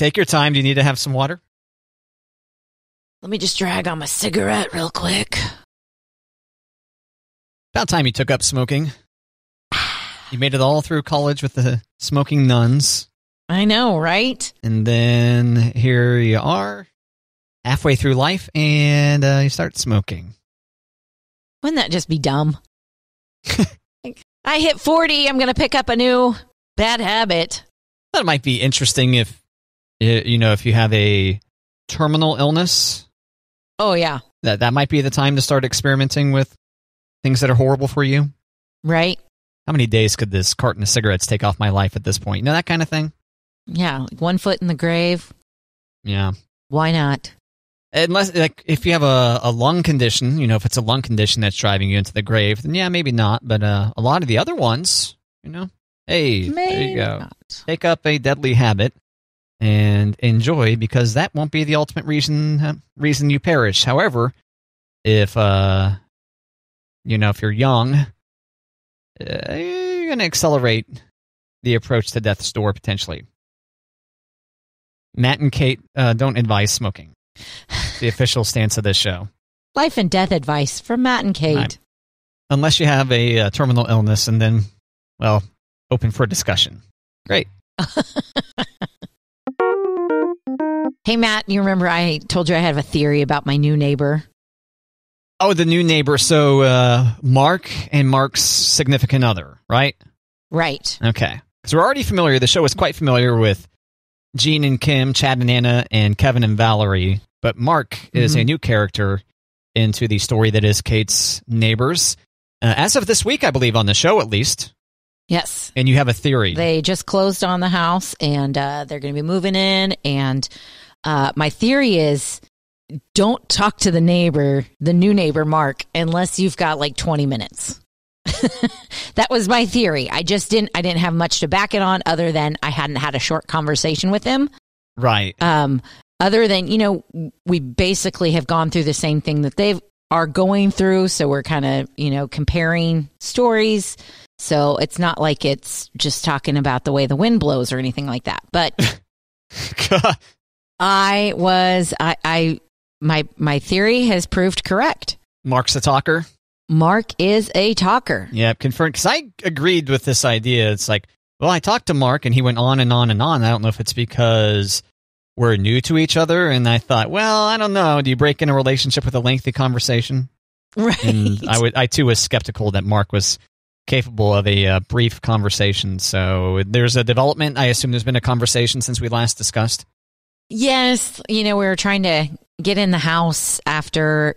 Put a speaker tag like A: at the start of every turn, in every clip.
A: Take your time. Do you need to have some water?
B: Let me just drag on my cigarette real quick.
A: About time you took up smoking. You made it all through college with the smoking nuns.
B: I know, right?
A: And then here you are, halfway through life, and you start smoking.
B: Wouldn't that just be dumb? I hit 40, I'm going to pick up a new bad habit.
A: That might be interesting if you have a terminal illness.
B: Oh, yeah.
A: That might be the time to start experimenting with things that are horrible for you.
B: Right.
A: How many days could this carton of cigarettes take off my life at this point? You know, that kind of thing?
B: Yeah, like 1 foot in the grave.
A: Yeah.
B: Why not?
A: Unless, like, if you have a lung condition, if it's a lung condition that's driving you into the grave, then yeah, maybe not. But a lot of the other ones, hey,
B: maybe
A: there you go.
B: Not.
A: Take up a deadly habit and enjoy, because that won't be the ultimate reason you perish. However, if if you're young, you're going to accelerate the approach to death's door potentially. Matt and Kate don't advise smoking. The official stance of this show.
B: Life and death advice from Matt and Kate.
A: Right. Unless you have a terminal illness, and then, well, open for discussion. Great.
B: Hey, Matt, you remember I told you I have a theory about my new neighbor?
A: Oh, the new neighbor. So Mark and Mark's significant other, right?
B: Right.
A: Okay. Because we're already familiar. The show is quite familiar with Gene and Kim, Chad and Anna, and Kevin and Valerie. But Mark is a new character into the story that is Kate's neighbors. As of this week, I believe, on the show at least.
B: Yes.
A: And you have a theory.
B: They just closed on the house, and they're going to be moving in. And my theory is, don't talk to the new neighbor, Mark, unless you've got like 20 minutes. That was my theory. I didn't have much to back it on, other than I hadn't had a short conversation with him.
A: Right.
B: Other than, we basically have gone through the same thing that they are going through. So we're kind of, comparing stories. So it's not like it's just talking about the way the wind blows or anything like that. But my theory has proved correct.
A: Mark's a talker.
B: Mark is a talker.
A: Yeah, confirmed. Because I agreed with this idea. It's like, well, I talked to Mark and he went on and on and on. I don't know if it's because we're new to each other. And I thought, well, I don't know. Do you break in a relationship with a lengthy conversation?
B: Right.
A: And I too was skeptical that Mark was capable of a brief conversation. So there's a development. I assume there's been a conversation since we last discussed.
B: Yes. We were trying to get in the house after,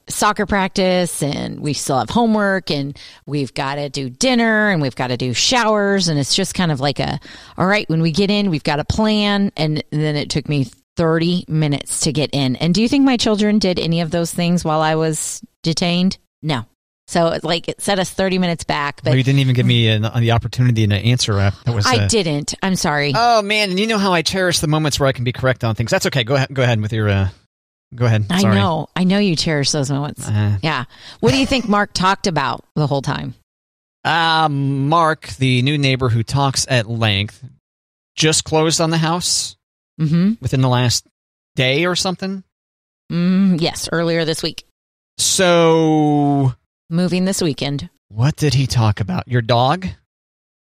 B: soccer practice, and we still have homework, and we've got to do dinner, and we've got to do showers. And it's just kind of like all right, when we get in, we've got a plan. And then it took me 30 minutes to get in. And do you think my children did any of those things while I was detained? No. So it set us 30 minutes back. But
A: well, you didn't even give me the opportunity to answer.
B: I didn't. I'm sorry.
A: Oh, man. And you know how I cherish the moments where I can be correct on things. That's okay. Go ahead with your... Go ahead. Sorry.
B: I know you cherish those moments. Yeah. What do you think Mark talked about the whole time?
A: Mark, the new neighbor who talks at length, just closed on the house within the last day or something?
B: Yes, earlier this week.
A: So...
B: moving this weekend.
A: What did he talk about? Your dog?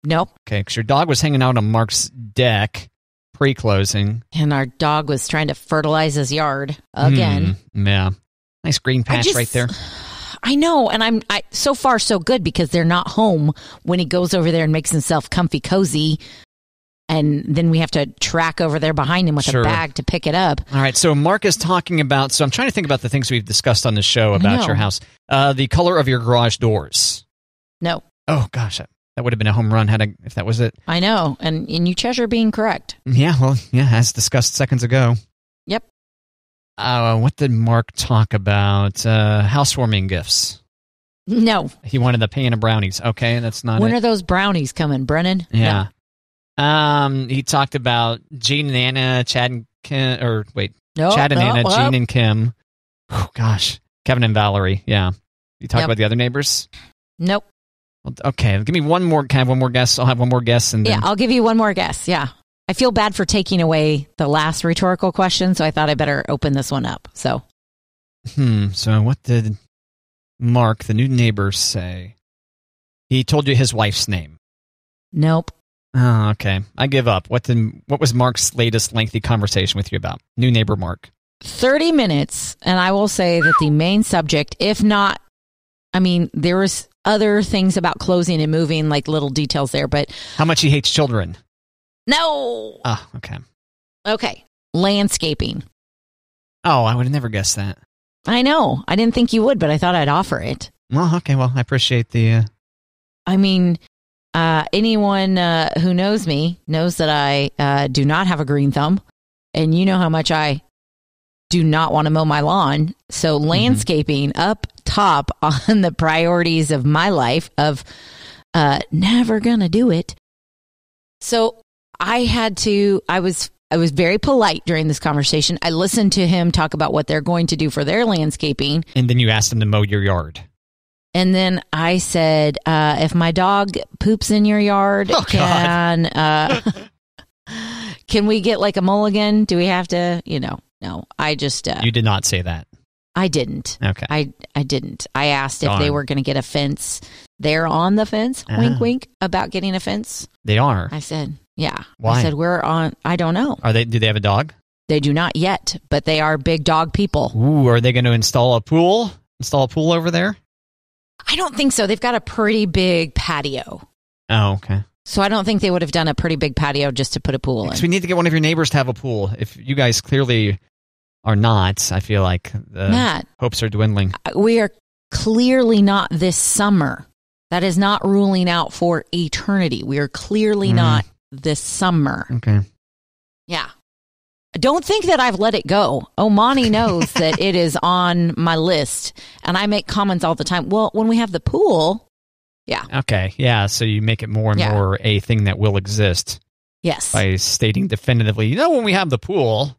B: Nope.
A: Okay, because your dog was hanging out on Mark's deck pre-closing.
B: And our dog was trying to fertilize his yard again.
A: Yeah. Nice green patch right there.
B: I know, and I so far so good, because they're not home when he goes over there and makes himself comfy cozy, and then we have to track over there behind him with a bag to pick it up. All
A: right, so Mark is talking about, so I'm trying to think about the things we've discussed on the show about your house. The color of your garage doors.
B: No.
A: Oh, gosh, that would have been a home run if that was it.
B: I know, and you treasure being correct.
A: Yeah, well, as discussed seconds ago.
B: Yep.
A: What did Mark talk about? Housewarming gifts.
B: No.
A: He wanted a pan of brownies. Okay, that's not
B: When
A: it.
B: are those brownies coming, Brennan?
A: Yeah. No. He talked about Gene and Anna, Chad and Kim, Chad and Anna, Gene and Kim. Oh, gosh. Kevin and Valerie. Yeah. You talk about the other neighbors?
B: Nope.
A: Well, okay, give me one more. Can I have one more guess? I'll have one more guess. And then...
B: Yeah, I'll give you one more guess. Yeah. I feel bad for taking away the last rhetorical question, so I thought I better open this one up. So
A: what did Mark, the new neighbor, say? He told you his wife's name.
B: Nope.
A: Oh, okay. I give up. What was Mark's latest lengthy conversation with you about? New neighbor Mark.
B: 30 minutes, and I will say that the main subject, if not, I mean, there was other things about closing and moving, like little details there, but...
A: How much he hates children.
B: No!
A: Oh, okay.
B: Okay. Landscaping.
A: Oh, I would have never guessed that.
B: I know. I didn't think you would, but I thought I'd offer it.
A: Well, okay. Well, I appreciate the...
B: I mean... anyone who knows me knows that I do not have a green thumb, and you know how much I do not want to mow my lawn. So landscaping up top on the priorities of my life of never gonna do it. So I was very polite during this conversation. I listened to him talk about what they're going to do for their landscaping.
A: And then you asked him to mow your yard.
B: And then I said, if my dog poops in your yard, can we get like a mulligan? Do we have to, no, I just...
A: you did not say that.
B: I didn't.
A: Okay.
B: I didn't. I asked if they were going to get a fence. They're on the fence, wink, wink, about getting a fence.
A: They are?
B: I said, yeah.
A: Why?
B: I said, we're on, I don't know.
A: Do they have a dog?
B: They do not yet, but they are big dog people.
A: Ooh, are they going to install a pool over there?
B: I don't think so. They've got a pretty big patio.
A: Oh, okay.
B: So I don't think they would have done a pretty big patio just to put a pool in.
A: So we need to get one of your neighbors to have a pool. If you guys clearly are not, I feel like the
B: Matt,
A: hopes are dwindling.
B: We are clearly not this summer. That is not ruling out for eternity. We are clearly not this summer.
A: Okay.
B: Yeah. Don't think that I've let it go. Omani knows that it is on my list, and I make comments all the time. Well, when we have the pool, yeah.
A: Okay, yeah, so you make it more and more a thing that will exist.
B: Yes.
A: By stating definitively, when we have the pool.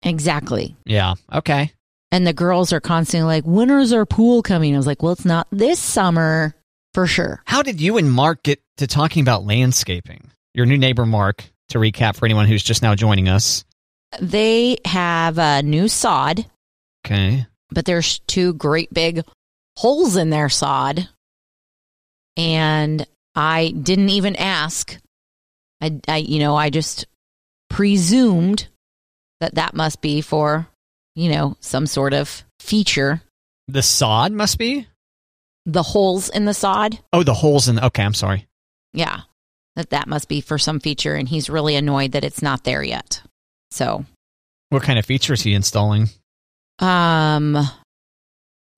B: Exactly.
A: Yeah, okay.
B: And the girls are constantly like, when is our pool coming? I was like, well, it's not this summer, for sure.
A: How did you and Mark get to talking about landscaping? Your new neighbor, Mark, to recap for anyone who's just now joining us.
B: They have a new sod.
A: Okay.
B: But there's 2 great big holes in their sod. And I didn't even ask. I just presumed that must be for, some sort of feature.
A: The sod must be?
B: The holes in the sod.
A: Oh, the holes in... Okay, I'm sorry.
B: Yeah. That must be for some feature, and he's really annoyed that it's not there yet. So,
A: what kind of feature is he installing?
B: Some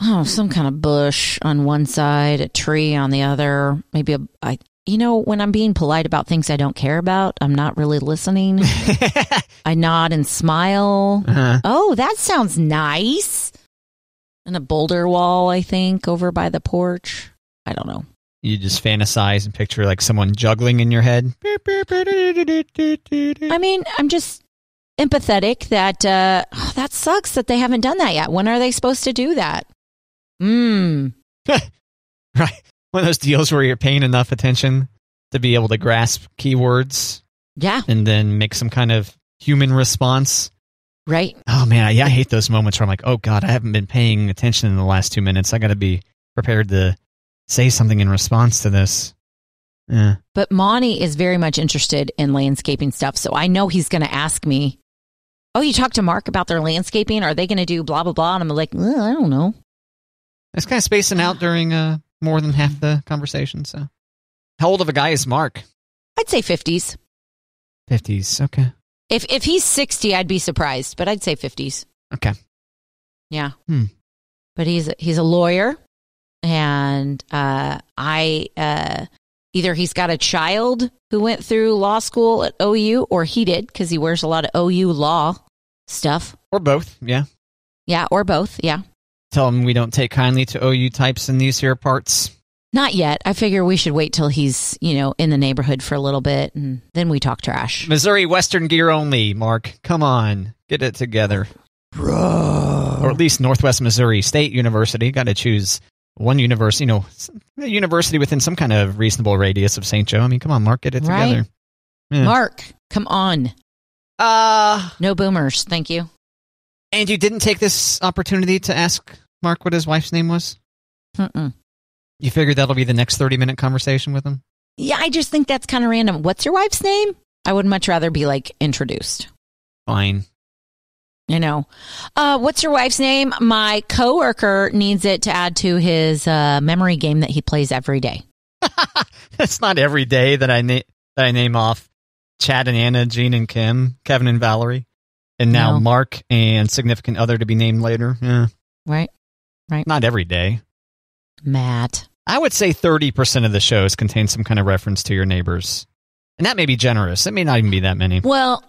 B: kind of bush on one side, a tree on the other. Maybe when I'm being polite about things I don't care about, I'm not really listening. I nod and smile. Uh-huh. Oh, that sounds nice. And a boulder wall, I think, over by the porch. I don't know.
A: You just fantasize and picture like someone juggling in your head.
B: I mean, I'm just empathetic that that sucks that they haven't done that yet. When are they supposed to do that?
A: Right. One of those deals where you're paying enough attention to be able to grasp keywords.
B: Yeah.
A: And then make some kind of human response.
B: Right.
A: Oh, man. I hate those moments where I'm like, oh, God, I haven't been paying attention in the last 2 minutes. I got to be prepared to say something in response to this. Yeah. But
B: Monty is very much interested in landscaping stuff. So I know he's going to ask me, oh, you talked to Mark about their landscaping? Are they going to do blah, blah, blah? And I'm like, I don't know.
A: It's kind of spacing out during more than half the conversation. So, how old of a guy is Mark?
B: I'd say 50s.
A: 50s, okay.
B: If he's 60, I'd be surprised, but I'd say 50s.
A: Okay.
B: Yeah. But he's a lawyer, and either he's got a child who went through law school at OU, or he did, because he wears a lot of OU law stuff.
A: Or both, yeah.
B: Yeah, or both, yeah.
A: Tell him we don't take kindly to OU types in these here parts.
B: Not yet. I figure we should wait till he's, in the neighborhood for a little bit, and then we talk trash.
A: Missouri Western gear only, Mark. Come on. Get it together.
B: Bro.
A: Or at least Northwest Missouri State University. Got to choose one university, a university within some kind of reasonable radius of St. Joe. I mean, come on, Mark. Get it together.
B: Yeah. Mark, come on. No boomers, thank you.
A: And you didn't take this opportunity to ask Mark what his wife's name was?
B: Mm-mm.
A: You figured that'll be the next 30-minute conversation with him?
B: Yeah, I just think that's kind of random. What's your wife's name? I would much rather be, like, introduced.
A: Fine.
B: You know. What's your wife's name? My coworker needs it to add to his memory game that he plays every day.
A: It's not every day that I name off Chad and Anna, Gene and Kim, Kevin and Valerie, and now
B: No.
A: Mark and significant other to be named later. Yeah.
B: Right.
A: Not every day.
B: Matt.
A: I would say 30% of the shows contain some kind of reference to your neighbors. And that may be generous. It may not even be that many.
B: Well,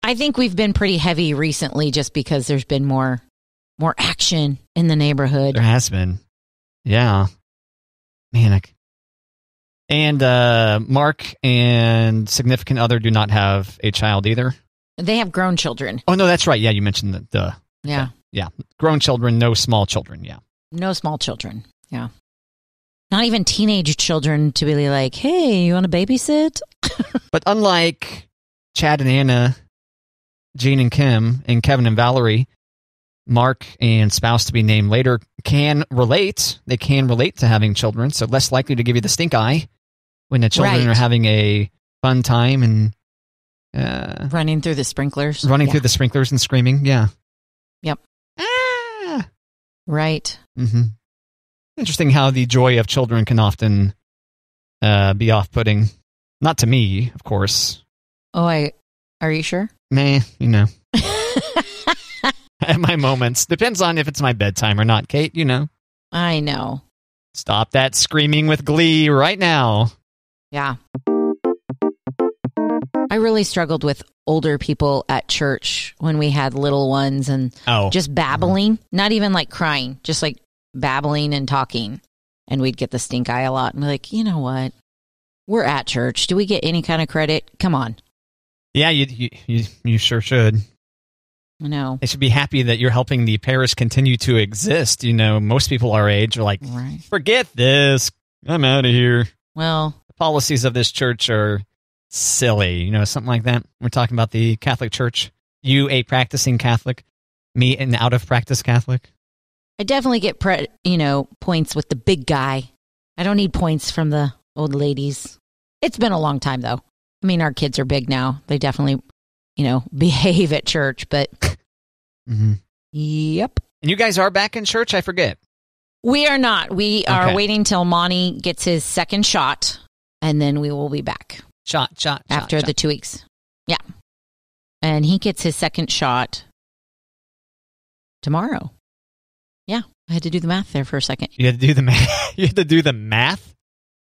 B: I think we've been pretty heavy recently just because there's been more action in the neighborhood.
A: There has been. Yeah. Man, and Mark and significant other do not have a child either.
B: They have grown children.
A: Oh, no, that's right. Yeah, you mentioned that.
B: Yeah.
A: Yeah. Grown children, no small children. Yeah.
B: No small children. Yeah. Not even teenage children to be like, hey, you want to babysit?
A: But unlike Chad and Anna, Gene and Kim, and Kevin and Valerie, Mark and spouse to be named later can relate. They can relate to having children, so less likely to give you the stink eye when the children are having a fun time and
B: running through the sprinklers.
A: Through the sprinklers and screaming. Yeah.
B: Yep.
A: Ah!
B: Right.
A: Mm-hmm. Interesting how the joy of children can often be off-putting. Not to me, of course.
B: Oh, are you sure?
A: Meh, you know. At my moments. Depends on if it's my bedtime or not, Kate, you know.
B: I know.
A: Stop that screaming with glee right now.
B: Yeah. I really struggled with older people at church when we had little ones and just babbling, not even like crying, just like babbling and talking. And we'd get the stink eye a lot. And we're like, you know what? We're at church. Do we get any kind of credit? Come on.
A: Yeah, you sure should.
B: I know.
A: They should be happy that you're helping the parish continue to exist. You know, most people our age are like, forget this. I'm out of here.
B: Well,
A: the policies of this church are silly. You know, something like that. We're talking about the Catholic Church. You, a practicing Catholic. Me, an out-of-practice Catholic.
B: I definitely get, points with the big guy. I don't need points from the old ladies. It's been a long time, though. I mean, our kids are big now. They definitely, behave at church, but Yep.
A: And you guys are back in church? I forget.
B: We are not. We are waiting till Monty gets his second shot, and then we will be back. After the 2 weeks. Yeah. And he gets his second shot tomorrow. Yeah. I had to do the math there for a second.
A: You had to do the math? You had to do the math?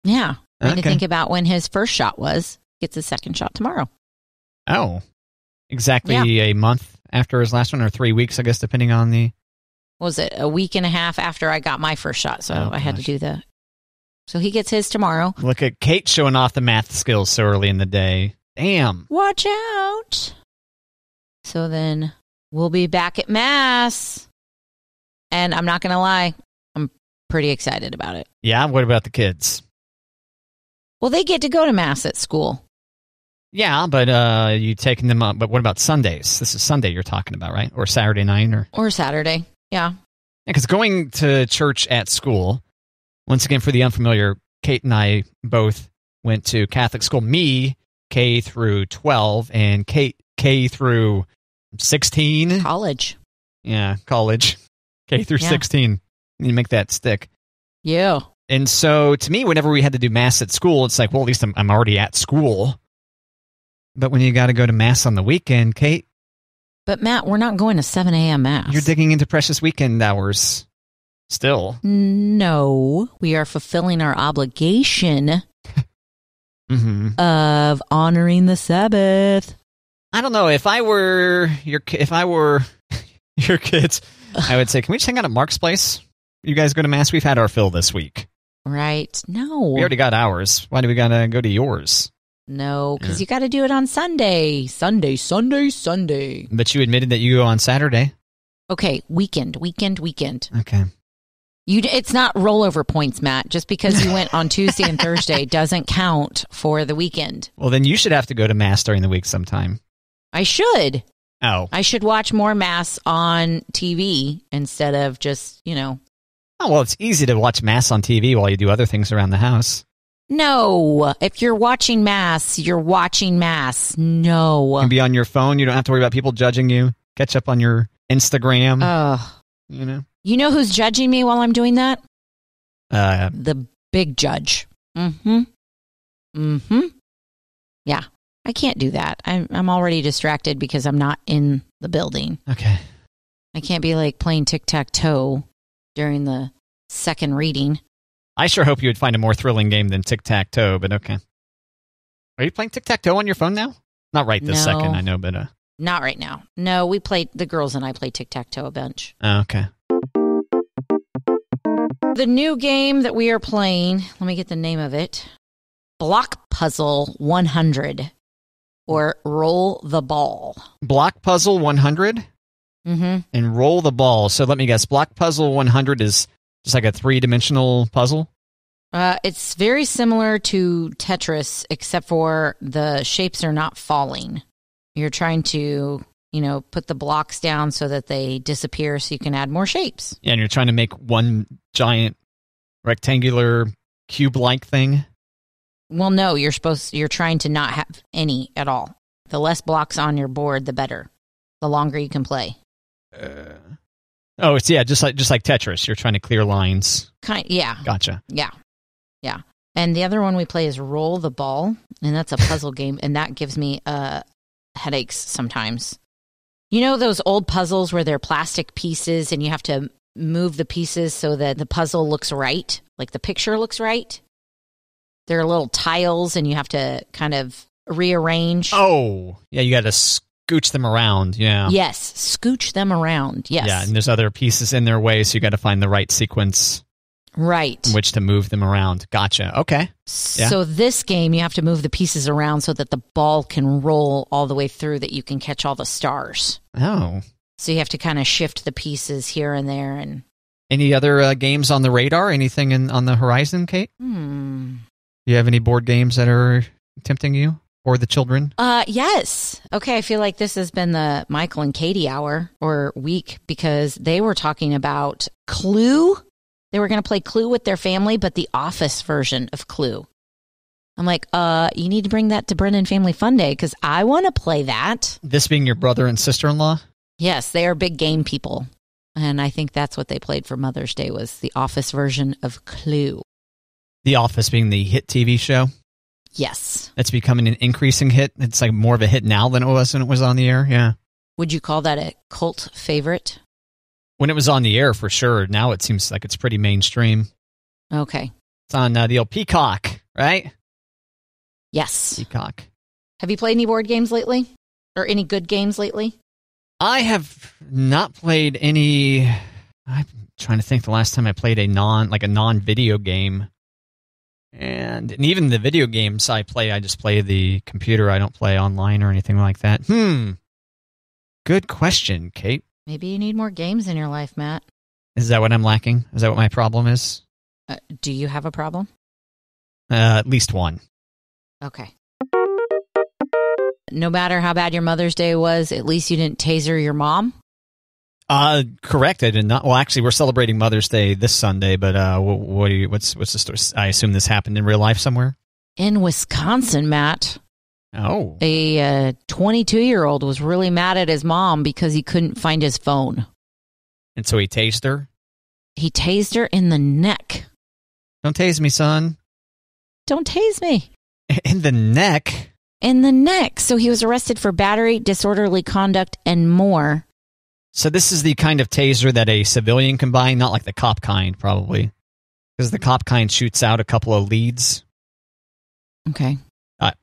B: Yeah. I had to think about when his first shot was. Gets his second shot tomorrow.
A: Oh. Exactly a month after his last one, or 3 weeks, I guess, depending on the...
B: Was it a week and a half after I got my first shot? So I had to do that. So he gets his tomorrow.
A: Look at Kate showing off the math skills so early in the day. Damn.
B: Watch out. So then we'll be back at Mass. And I'm not going to lie, I'm pretty excited about it.
A: Yeah? What about the kids?
B: Well, they get to go to Mass at school.
A: Yeah, but you taking them up. But what about Sundays? This is Sunday you're talking about, right? Or Saturday night? Or
B: Saturday, yeah.
A: Because going to church at school, once again, for the unfamiliar, Kate and I both went to Catholic school. Me, K through 12, and Kate, K through 16.
B: College.
A: Yeah, college. K through 16. You make that stick.
B: Yeah.
A: And so, to me, whenever we had to do Mass at school, it's like, well, at least I'm already at school. But when you got to go to Mass on the weekend, Kate.
B: But, Matt, we're not going to 7 a.m. Mass.
A: You're digging into precious weekend hours still.
B: No, we are fulfilling our obligation of honoring the Sabbath.
A: I don't know. If I were your kids, I would say, can we just hang out at Mark's place? You guys go to Mass? We've had our fill this week.
B: Right. No.
A: We already got ours. Why do we got to go to yours?
B: No, because you got to do it on Sunday. Sunday.
A: But you admitted that you go on Saturday.
B: Okay, weekend.
A: Okay.
B: It's not rollover points, Matt. Just because you went on Tuesday and Thursday doesn't count for the weekend.
A: Well, then you should have to go to Mass during the week sometime.
B: I should.
A: Oh.
B: I should watch more Mass on TV instead of just,
A: Oh, well, it's easy to watch Mass on TV while you do other things around the house.
B: No. If you're watching Mass, you're watching Mass. No.
A: You can be on your phone. You don't have to worry about people judging you. Catch up on your Instagram. You know
B: who's judging me while I'm doing that?
A: The
B: big judge. Yeah. I can't do that. I'm already distracted because I'm not in the building.
A: Okay.
B: I can't be like playing tic-tac-toe during the second reading.
A: I sure hope you would find a more thrilling game than tic-tac-toe, but okay. Are you playing tic-tac-toe on your phone now? Not right this second, I know, but...
B: Not right now. No, the girls and I play tic-tac-toe a bunch.
A: Oh, okay.
B: The new game that we are playing, let me get the name of it. Block Puzzle 100. Or Roll the Ball.
A: Block Puzzle 100?
B: Mm-hmm.
A: And Roll the Ball. So let me guess, Block Puzzle 100 is just like a 3-dimensional puzzle?
B: It's very similar to Tetris, except for the shapes are not falling. You're trying to, put the blocks down so that they disappear so you can add more shapes.
A: Yeah, and you're trying to make one giant rectangular cube-like thing?
B: Well, no, you're trying to not have any at all. The less blocks on your board, the better. The longer you can play.
A: It's just like Tetris. You're trying to clear lines.
B: Yeah.
A: Gotcha.
B: Yeah. And the other one we play is Roll the Ball, and that's a puzzle game, and that gives me headaches sometimes. You know those old puzzles where they're plastic pieces, and you have to move the pieces so that the puzzle looks right, like the picture looks right? There are little tiles, and you have to kind of rearrange.
A: Oh, yeah, you got to scooch them around, yeah.
B: Yes, scooch them around, yes.
A: Yeah, and there's other pieces in their way, so you got to find the right sequence.
B: Right.
A: In which to move them around. Gotcha, okay. Yeah.
B: So this game, you have to move the pieces around so that the ball can roll all the way through, that you can catch all the stars.
A: Oh.
B: So you have to kind of shift the pieces here and there. And
A: any other games on the radar? Anything on the horizon, Kate? Do you have any board games that are tempting you or the children?
B: Yes. Okay, I feel like this has been the Michael and Katie hour or week because they were talking about Clue. They were going to play Clue with their family, but the Office version of Clue. I'm like, you need to bring that to Brennan Family Fun Day because I want to play that.
A: This being your brother and sister-in-law?
B: Yes, they are big game people. And I think that's what they played for Mother's Day was the Office version of Clue.
A: The Office being the hit TV show?
B: Yes.
A: It's becoming an increasing hit. It's like more of a hit now than it was when it was on the air, yeah.
B: Would you call that a cult favorite?
A: When it was on the air, for sure. Now it seems like it's pretty mainstream.
B: Okay.
A: It's on the old Peacock, right?
B: Yes.
A: Peacock.
B: Have you played any board games lately? Or any good games lately?
A: I have not played any... I'm trying to think the last time I played a non-video game. And even the video games I play, I just play the computer. I don't play online or anything like that. Good question, Kate.
B: Maybe you need more games in your life, Matt.
A: Is that what I'm lacking? Is that what my problem is?
B: Do you have a problem?
A: At least one.
B: Okay. No matter how bad your Mother's Day was, at least you didn't taser your mom?
A: Correct. I did not. Well, actually, we're celebrating Mother's Day this Sunday, but what's the story? I assume this happened in real life somewhere?
B: In Wisconsin, Matt.
A: Oh.
B: A 22-year-old was really mad at his mom because he couldn't find his phone.
A: And so he tased her?
B: He tased her in the neck.
A: Don't tase me, son.
B: Don't tase me.
A: In the neck?
B: In the neck. So he was arrested for battery, disorderly conduct, and more.
A: So this is the kind of taser that a civilian can buy, not like the cop kind, probably. Because the cop kind shoots out a couple of leads.
B: Okay.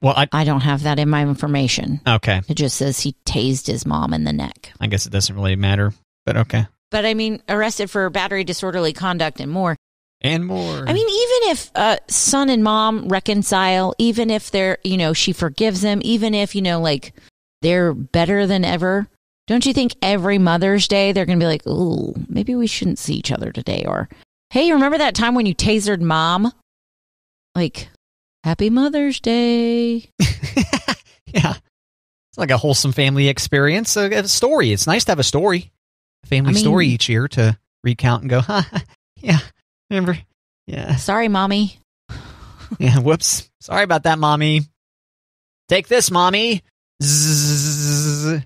A: Well,
B: I don't have that in my information.
A: Okay.
B: It just says he tased his mom in the neck.
A: I guess it doesn't really matter, but okay.
B: But I mean, arrested for battery, disorderly conduct, and more.
A: And more.
B: I mean, even if son and mom reconcile, even if they're, she forgives him, even if, they're better than ever, don't you think every Mother's Day they're going to be like, ooh, maybe we shouldn't see each other today? Or, hey, remember that time when you tasered mom? Like, Happy Mother's Day.
A: Yeah. It's like a wholesome family experience. A story. It's nice to have a story, a family story each year to recount and go, yeah, remember? Yeah.
B: Sorry, Mommy.
A: Yeah, whoops. Sorry about that, Mommy. Take this, Mommy. Zzz.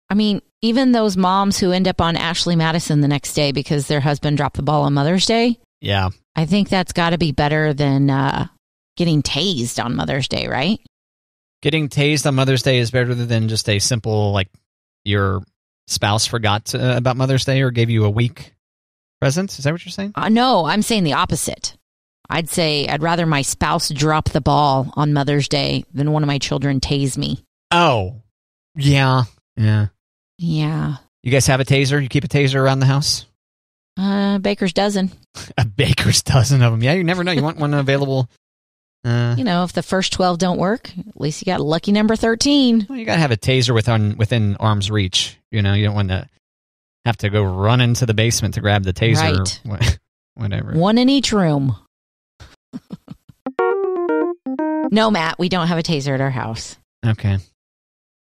B: I mean, even those moms who end up on Ashley Madison the next day because their husband dropped the ball on Mother's Day.
A: Yeah.
B: I think that's got to be better than getting tased on Mother's Day, right?
A: Getting tased on Mother's Day is better than just a simple, like, your spouse forgot about Mother's Day or gave you a weak present. Is that what you're saying?
B: No, I'm saying the opposite. I'd say I'd rather my spouse drop the ball on Mother's Day than one of my children tase me.
A: Oh, yeah. Yeah.
B: Yeah.
A: You guys have a taser? You keep a taser around the house?
B: Baker's dozen.
A: A baker's dozen of them. Yeah, you never know. You want one available.
B: If the first 12 don't work, at least you got lucky number 13.
A: Well, you got to have a taser within arm's reach. You don't want to have to go run into the basement to grab the taser.
B: Right.
A: Whatever.
B: One in each room. No, Matt, we don't have a taser at our house.
A: Okay.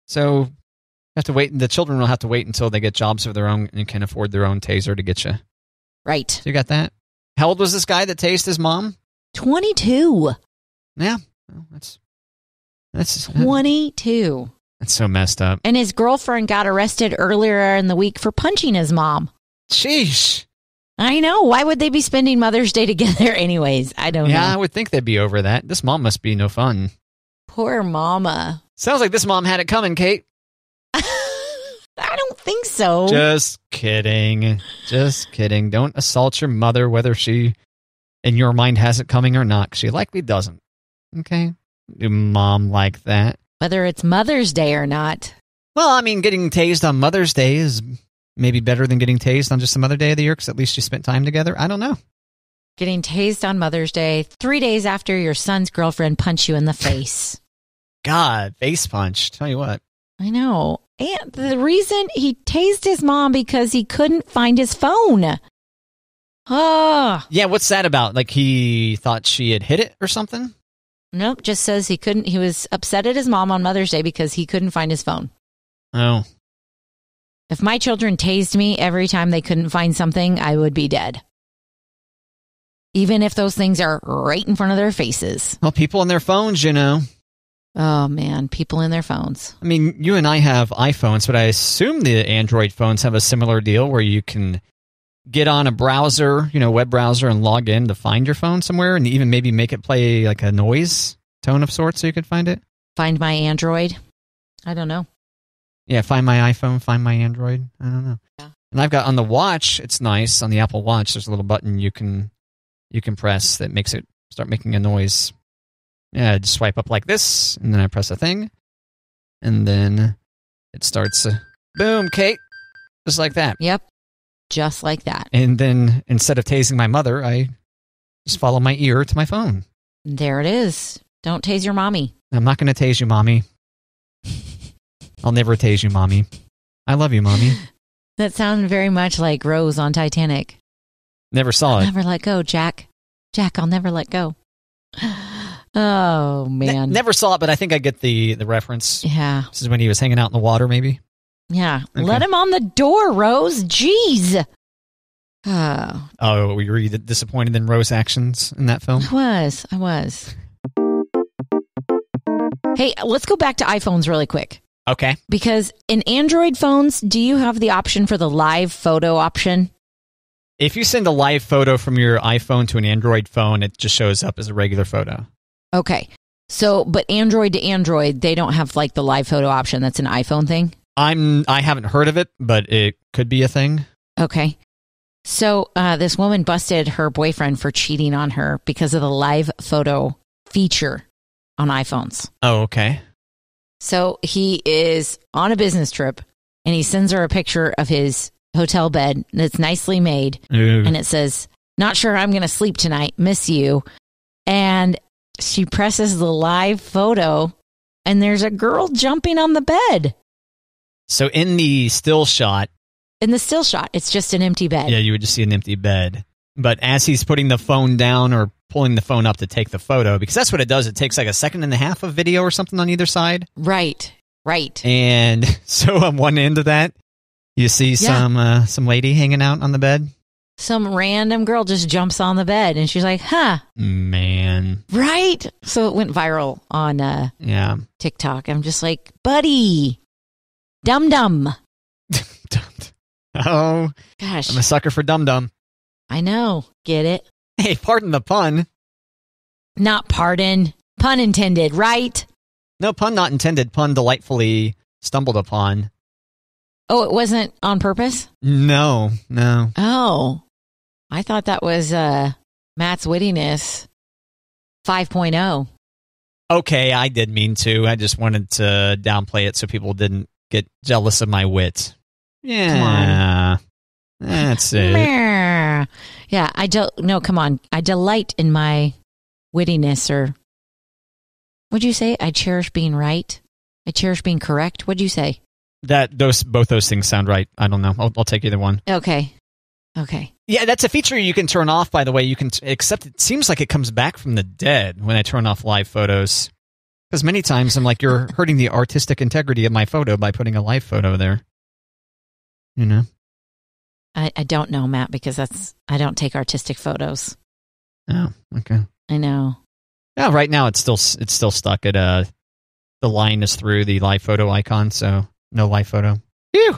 A: So you have to wait. The children will have to wait until they get jobs of their own and can afford their own taser to get you.
B: Right.
A: So you got that? How old was this guy that tased his mom?
B: 22.
A: Yeah. Well, that's
B: 22.
A: That's so messed up.
B: And his girlfriend got arrested earlier in the week for punching his mom.
A: Sheesh.
B: I know. Why would they be spending Mother's Day together anyways? I don't know.
A: Yeah, I would think they'd be over that. This mom must be no fun.
B: Poor mama.
A: Sounds like this mom had it coming, Kate.
B: I don't think so.
A: Just kidding. Just kidding. Don't assault your mother, whether she, in your mind, has it coming or not. 'Cause she likely doesn't. Okay? Do mom like that?
B: Whether it's Mother's Day or not.
A: Well, I mean, getting tased on Mother's Day is maybe better than getting tased on just some other day of the year because at least you spent time together. I don't know.
B: Getting tased on Mother's Day 3 days after your son's girlfriend punched you in the face.
A: God, face punch. Tell you what.
B: I know. And the reason he tased his mom because he couldn't find his phone. Oh.
A: Yeah, what's that about? Like he thought she had hit it or something?
B: Nope, just says he was upset at his mom on Mother's Day because he couldn't find his phone.
A: Oh.
B: If my children tased me every time they couldn't find something, I would be dead. Even if those things are right in front of their faces.
A: Well, people on their phones,
B: Oh, man, people in their phones.
A: I mean, you and I have iPhones, but I assume the Android phones have a similar deal where you can get on a browser, web browser, and log in to find your phone somewhere and even maybe make it play like a noise tone of sorts so you could find it.
B: Find my Android? I don't know.
A: Yeah, find my iPhone, find my Android. I don't know.
B: Yeah.
A: And I've got on the watch, it's nice. On the Apple Watch, there's a little button you can press that makes it start making a noise. Yeah, I just swipe up like this, and then I press a thing, and then it starts. Boom, Kate. Just like that.
B: Yep, just like that.
A: And then instead of tasing my mother, I just follow my ear to my phone.
B: There it is. Don't tase your mommy.
A: I'm not going to tase you, Mommy. I'll never tase you, Mommy. I love you, Mommy.
B: That sounded very much like Rose on Titanic.
A: Never saw it.
B: Never let go, Jack. Jack, I'll never let go. Oh, man.
A: Never saw it, but I think I get the reference.
B: Yeah.
A: This is when he was hanging out in the water, maybe?
B: Yeah.
A: Okay.
B: Let him on the door, Rose. Jeez.
A: Oh, were you really disappointed in Rose's actions in that film?
B: I was. Hey, let's go back to iPhones really quick.
A: Okay.
B: Because in Android phones, do you have the option for the live photo option?
A: If you send a live photo from your iPhone to an Android phone, it just shows up as a regular photo.
B: Okay. So, but Android to Android, they don't have like the live photo option. That's an iPhone thing?
A: I haven't heard of it, but it could be a thing.
B: Okay. So, this woman busted her boyfriend for cheating on her because of the live photo feature on iPhones.
A: Oh, okay.
B: So, he is on a business trip and he sends her a picture of his hotel bed that's nicely made.
A: Ooh.
B: And it says, "Not sure I'm going to sleep tonight. Miss you." And she presses the live photo and there's a girl jumping on the bed.
A: So in the still shot.
B: In the still shot, it's just an empty bed.
A: Yeah, you would just see an empty bed. But as he's putting the phone down or pulling the phone up to take the photo, because that's what it does. It takes like a second and a half of video or something on either side.
B: Right. Right.
A: And so on one end of that, you see some lady hanging out on the bed.
B: Some random girl just jumps on the bed and she's like, huh.
A: Man.
B: Right? So it went viral on TikTok. I'm just like, buddy, dum-dum.
A: Oh,
B: gosh.
A: I'm a sucker for dum-dum.
B: I know. Get it?
A: Hey, pardon the pun.
B: Not pardon. Pun intended, right?
A: No, pun not intended. Pun delightfully stumbled upon.
B: Oh, it wasn't on purpose?
A: No.
B: Oh. I thought that was Matt's wittiness 5.0.
A: Okay, I did mean to. I just wanted to downplay it so people didn't get jealous of my wit. Yeah.
B: Come on.
A: That's it.
B: Yeah, come on. I delight in my wittiness, or what'd you say? I cherish being right. I cherish being correct. What'd you say?
A: Both those things sound right. I don't know. I'll take either one.
B: Okay.
A: Yeah, that's a feature you can turn off, by the way. You can, except it seems like it comes back from the dead when I turn off live photos. Because many times I'm like, you're hurting the artistic integrity of my photo by putting a live photo there. You know?
B: I don't know, Matt, because I don't take artistic photos.
A: Oh, okay.
B: I know.
A: Yeah, right now it's still stuck at the line is through the live photo icon, so no live photo. Phew!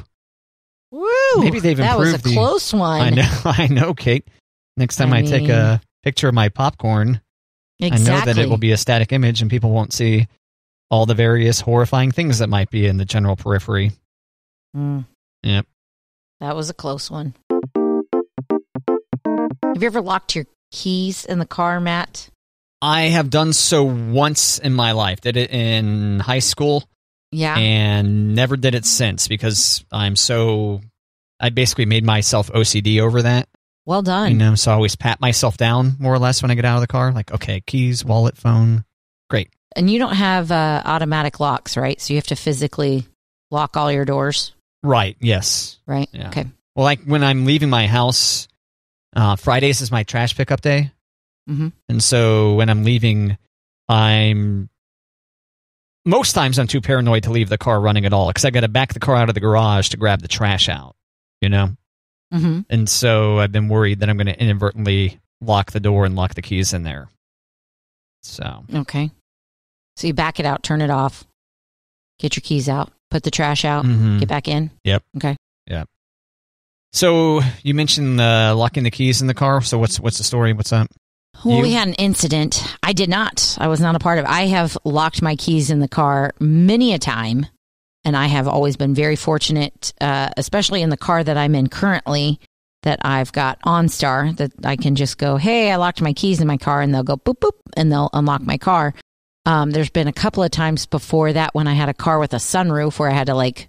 B: Woo!
A: Maybe they've improved.
B: That was a close one.
A: I know, Kate. Next time I take a picture of my popcorn,
B: exactly.
A: I know that it will be a static image and people won't see all the various horrifying things that might be in the general periphery. Yep.
B: That was a close one. Have you ever locked your keys in the car, Matt?
A: I have done so once in my life. Did it in high school.
B: Yeah.
A: And never did it since because I basically made myself OCD over that.
B: Well done.
A: You know, so I always pat myself down more or less when I get out of the car. Like, okay, keys, wallet, phone. Great.
B: And you don't have automatic locks, right? So you have to physically lock all your doors?
A: Right, yes.
B: Right,
A: yeah.
B: Okay.
A: Well, like when I'm leaving my house, Fridays is my trash pickup day.
B: Mm-hmm.
A: And so when I'm leaving, most times I'm too paranoid to leave the car running at all because I got to back the car out of the garage to grab the trash out, you know?
B: Mm-hmm.
A: And so I've been worried that I'm going to inadvertently lock the door and lock the keys in there. So.
B: Okay. So you back it out, turn it off, get your keys out, put the trash out, get back in?
A: Yep.
B: Okay.
A: Yep. So you mentioned locking the keys in the car. So what's the story? What's up?
B: Well, we had an incident. I did not. I was not a part of it. I have locked my keys in the car many a time, and I have always been very fortunate, especially in the car that I'm in currently, that I've got OnStar, that I can just go, hey, I locked my keys in my car, and they'll go boop, boop, and they'll unlock my car. There's been a couple of times before that when I had a car with a sunroof where I had to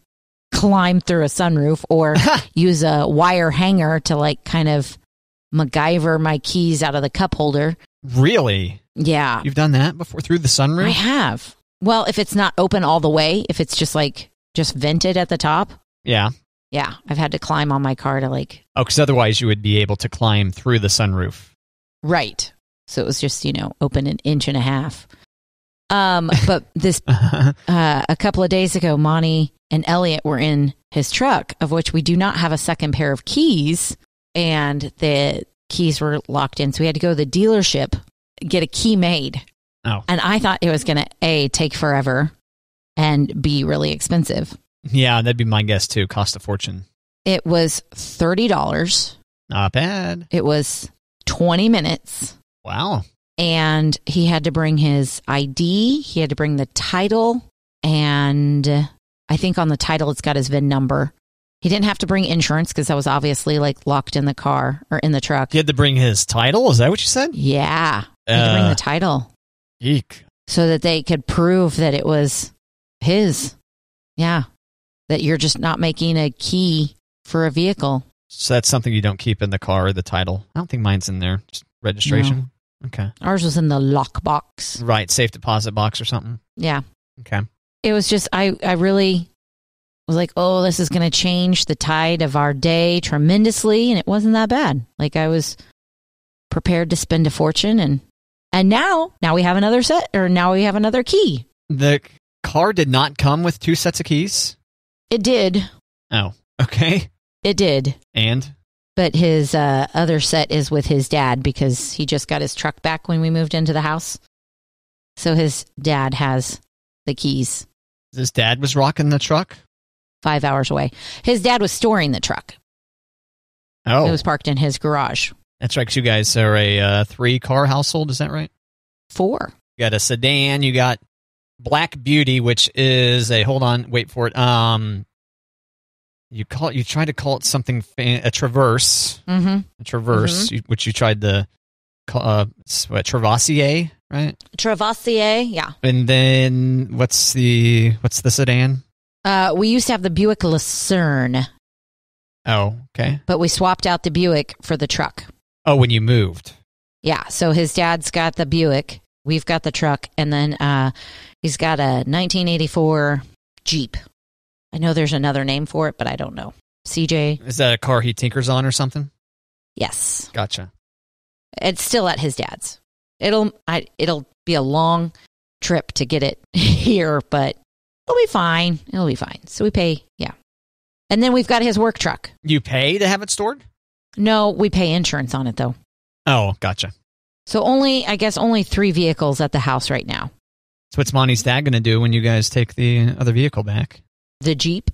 B: climb through a sunroof or use a wire hanger to kind of MacGyver my keys out of the cup holder.
A: Really?
B: Yeah.
A: You've done that before through the sunroof?
B: I have. Well, if it's not open all the way, if it's just just vented at the top.
A: Yeah.
B: Yeah. I've had to climb on my car to
A: Oh, because otherwise you would be able to climb through the sunroof.
B: Right. So it was just, open an inch and a half. But this, a couple of days ago, Monty and Elliot were in his truck, of which we do not have a second pair of keys. And the keys were locked in. So we had to go to the dealership, get a key made.
A: Oh.
B: And I thought it was going to, take forever and be really expensive.
A: Yeah, that'd be my guess too. Cost a fortune.
B: It was $30.
A: Not bad.
B: It was 20 minutes.
A: Wow.
B: And he had to bring his ID. He had to bring the title. And I think on the title, it's got his VIN number. He didn't have to bring insurance because that was obviously locked in the car or in the truck.
A: He had to bring his title? Is that what you said?
B: Yeah. He had to bring the title.
A: Eek.
B: So that they could prove that it was his. Yeah. That you're just not making a key for a vehicle.
A: So that's something you don't keep in the car, the title. I don't think mine's in there. Just registration. No. Okay.
B: Ours was in the lock box.
A: Right. Safe deposit box or something.
B: Yeah.
A: Okay.
B: It was just, I really was like, oh, this is going to change the tide of our day tremendously. And it wasn't that bad. I was prepared to spend a fortune. And now we have another set, or now we have another key.
A: car did not come with 2 sets of keys?
B: It did.
A: Oh, okay.
B: It did.
A: And?
B: But his other set is with his dad because he just got his truck back when we moved into the house. So his dad has the keys.
A: His dad was rocking the truck?
B: 5 hours away. His dad was storing the truck.
A: Oh.
B: It was parked in his garage.
A: That's right, 'cause you guys are a 3-car household, is that right?
B: 4.
A: You got a sedan, you got Black Beauty, which is a, hold on, wait for it. You try to call it something, a Traverse.
B: Mm-hmm.
A: A Traverse, which you tried to call, Travassier, right?
B: Travassier, yeah.
A: And then what's the sedan?
B: We used to have the Buick Lucerne.
A: Oh, okay.
B: But we swapped out the Buick for the truck.
A: Oh, when you moved.
B: Yeah, so his dad's got the Buick, we've got the truck, and then he's got a 1984 Jeep. I know there's another name for it, but I don't know. CJ.
A: Is that a car he tinkers on or something?
B: Yes.
A: Gotcha.
B: It's still at his dad's. It'll be a long trip to get it here, but it'll be fine. It'll be fine. So we pay, yeah. And then we've got his work truck.
A: You pay to have it stored?
B: No, we pay insurance on it, though.
A: Oh, gotcha.
B: So only 3 vehicles at the house right now.
A: So what's Monty's dad going to do when you guys take the other vehicle back?
B: The Jeep?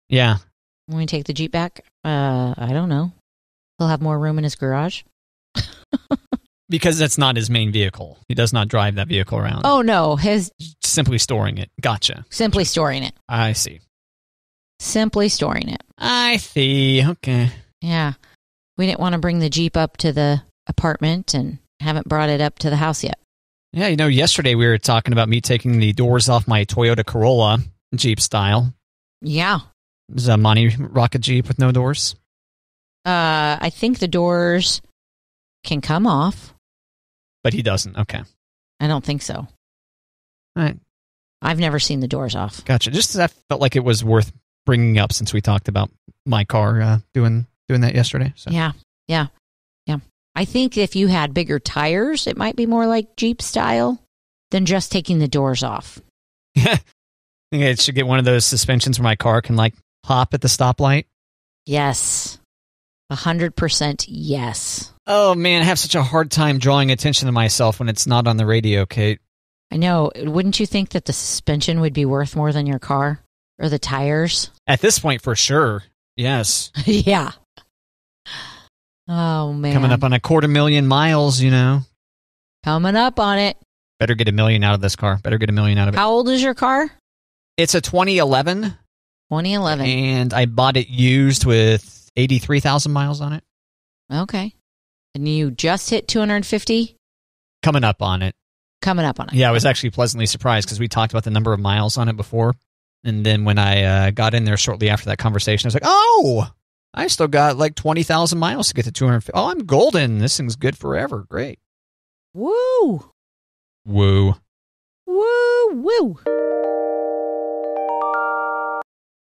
A: Yeah.
B: When we take the Jeep back? I don't know. He'll have more room in his garage.
A: Because that's not his main vehicle. He does not drive that vehicle around.
B: Oh, no.
A: Simply storing it. Gotcha.
B: Simply storing it.
A: I see.
B: Simply storing it.
A: I see. Okay.
B: Yeah. We didn't want to bring the Jeep up to the apartment and haven't brought it up to the house yet.
A: Yeah, yesterday we were talking about me taking the doors off my Toyota Corolla, Jeep style.
B: Yeah.
A: Is a Monty rocket Jeep with no doors?
B: I think the doors can come off.
A: But he doesn't. Okay.
B: I don't think so.
A: All right.
B: I've never seen the doors off.
A: Gotcha. Just I felt like it was worth bringing up since we talked about my car doing that yesterday. So.
B: Yeah. I think if you had bigger tires, it might be more like Jeep style than just taking the doors off.
A: Yeah. I think I should get one of those suspensions where my car can hop at the stoplight.
B: Yes. 100% yes.
A: Oh, man, I have such a hard time drawing attention to myself when it's not on the radio, Kate.
B: I know. Wouldn't you think that the suspension would be worth more than your car or the tires?
A: At this point, for sure. Yes.
B: Yeah. Oh, man.
A: Coming up on 250,000 miles,
B: Coming up on it.
A: Better get $1 million out of this car. Better get $1 million out of it.
B: How old is your car?
A: It's a 2011.
B: 2011.
A: And I bought it used with 83,000 miles on it.
B: Okay. And you just hit 250?
A: Coming up on it.
B: Yeah,
A: I was actually pleasantly surprised because we talked about the number of miles on it before. And then when I got in there shortly after that conversation, I was like, oh, I still got 20,000 miles to get to 250. Oh, I'm golden. This thing's good forever. Great.
B: Woo.
A: Woo.
B: Woo, woo.